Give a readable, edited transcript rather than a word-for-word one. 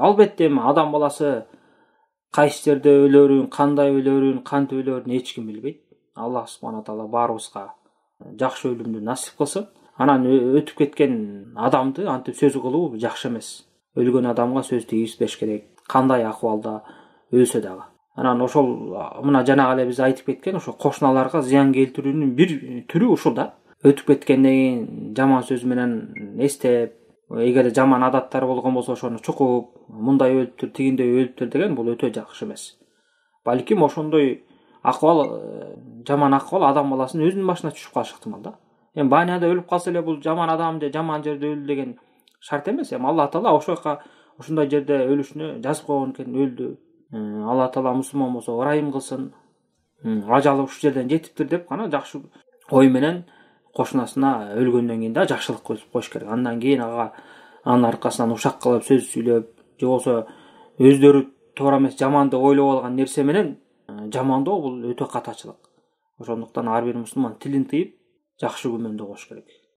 албетте эми адам баласы кайсы жерде өлөрүн, кандай өлөрүн, кантип өлөрүн эч ким билбейт. Аллах субхана таала баарыбызга жакшы өлүмдү насип кылсын. Анан өтүп кеткен адамды антип сөз кылуу жакшы эмес. Өлгөн адамга сөз тийгизбеш керек. Кандай акыбалда өлсө дагы. Анан ошол мына жанагы эле биз айтып кеткен ошо кошуналарга зыян келтирүүнүн бир түрү ушул да. Өтүп кеткенден кийин жаман сөз менен эстеп, эгер жаман адаттар болгон болсо ошону чукуп, мындай өлүптүр, тигиндей өлүптүр деген бул өтө жакшы эмес. Балким ошондой акыбал, жаман акыбал адам баласынын өзүнүн башына түшүп калышы ыктымал да. Эми баняда өлүп калса эле бул жаман адам же жаман жерде өлдү деген шарт эмес. Эми Алла таала ошол жака ушундай жерде өлүшүнө жазып койгон экен, өлдү. Алла таала мусулман болсо ырайым кылсын. Ажалы ушул жерден жетиптир деп гана жакшы ой менен кошунасына өлгөндөн кийин да жакшылык кылып коюш керек. Андан кийин анын аркасынан ушак кылып сөз сүйлөп, же болсо өздөрү туура эмес жаман деп ойлоп алган нерсе менен жамандоо бул өтө катачылык. Ошондуктан ар бир мусулман тилин тыйып жакшы күмөндө болуш керек.